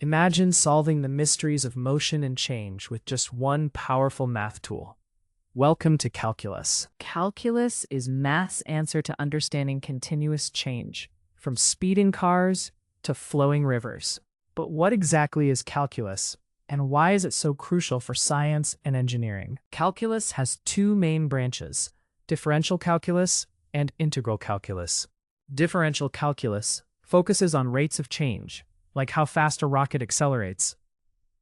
Imagine solving the mysteries of motion and change with just one powerful math tool. Welcome to calculus. Calculus is math's answer to understanding continuous change, from speeding cars to flowing rivers. But what exactly is calculus, and why is it so crucial for science and engineering? Calculus has two main branches: differential calculus and integral calculus. Differential calculus focuses on rates of change, like how fast a rocket accelerates.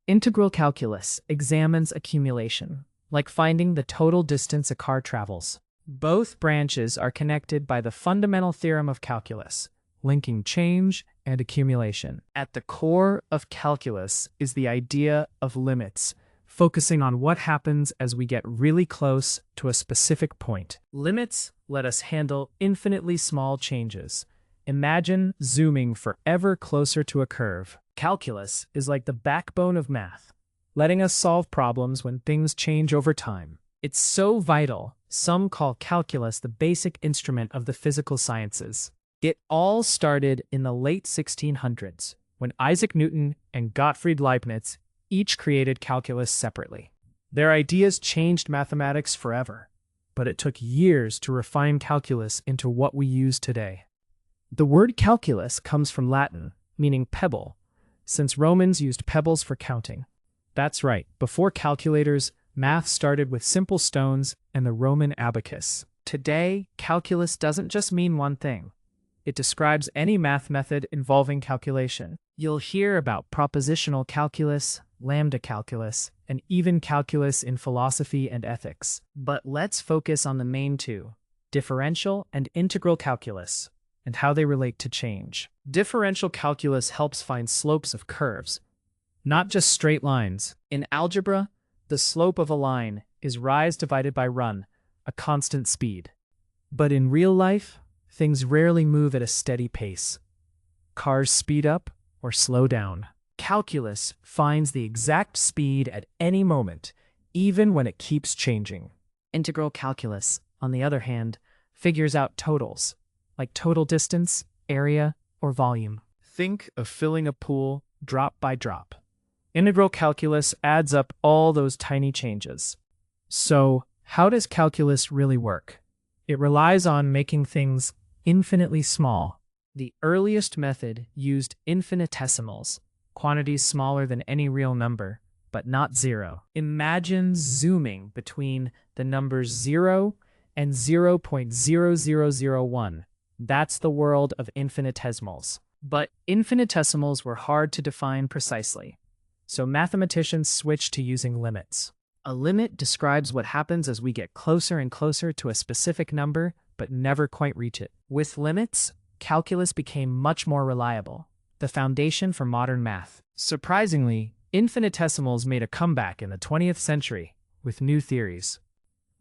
Integral calculus examines accumulation, like finding the total distance a car travels. Both branches are connected by the fundamental theorem of calculus, linking change and accumulation. At the core of calculus is the idea of limits, focusing on what happens as we get really close to a specific point. Limits let us handle infinitely small changes. Imagine zooming forever closer to a curve. Calculus is like the backbone of math, letting us solve problems when things change over time. It's so vital, some call calculus the basic instrument of the physical sciences. It all started in the late 1600s, when Isaac Newton and Gottfried Leibniz each created calculus separately. Their ideas changed mathematics forever, but it took years to refine calculus into what we use today. The word calculus comes from Latin, meaning pebble, since Romans used pebbles for counting. That's right, before calculators, math started with simple stones and the Roman abacus. Today, calculus doesn't just mean one thing. It describes any math method involving calculation. You'll hear about propositional calculus, lambda calculus, and even calculus in philosophy and ethics. But let's focus on the main two, differential and integral calculus, and how they relate to change. Differential calculus helps find slopes of curves, not just straight lines. In algebra, the slope of a line is rise divided by run, a constant speed. But in real life, things rarely move at a steady pace. Cars speed up or slow down. Calculus finds the exact speed at any moment, even when it keeps changing. Integral calculus, on the other hand, figures out totals, like total distance, area, or volume. Think of filling a pool drop by drop. Integral calculus adds up all those tiny changes. So, how does calculus really work? It relies on making things infinitely small. The earliest method used infinitesimals, quantities smaller than any real number, but not zero. Imagine zooming between the numbers 0 and 0.0001. That's the world of infinitesimals. But infinitesimals were hard to define precisely, so mathematicians switched to using limits. A limit describes what happens as we get closer and closer to a specific number, but never quite reach it. With limits, calculus became much more reliable, the foundation for modern math. Surprisingly, infinitesimals made a comeback in the 20th century with new theories.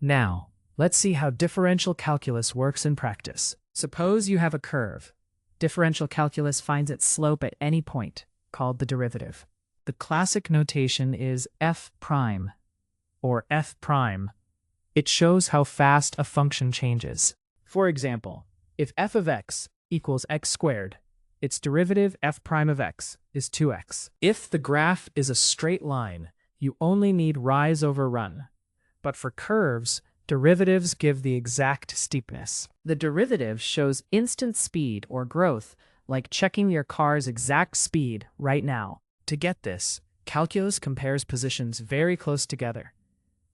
Now, let's see how differential calculus works in practice. Suppose you have a curve. Differential calculus finds its slope at any point, called the derivative. The classic notation is f prime, or f prime. It shows how fast a function changes. For example, if f of x equals x squared, its derivative f prime of x is 2x. If the graph is a straight line, you only need rise over run. But for curves, derivatives give the exact steepness. The derivative shows instant speed or growth, like checking your car's exact speed right now. To get this, calculus compares positions very close together,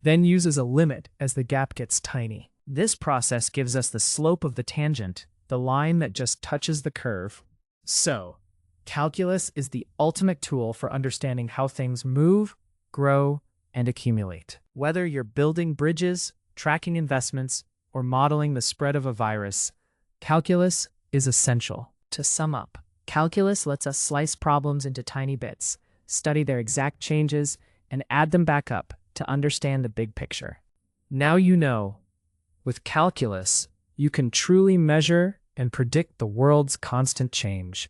then uses a limit as the gap gets tiny. This process gives us the slope of the tangent, the line that just touches the curve. So, calculus is the ultimate tool for understanding how things move, grow, and accumulate. Whether you're building bridges, tracking investments, or modeling the spread of a virus, calculus is essential. To sum up, calculus lets us slice problems into tiny bits, study their exact changes, and add them back up to understand the big picture. Now you know, with calculus, you can truly measure and predict the world's constant change.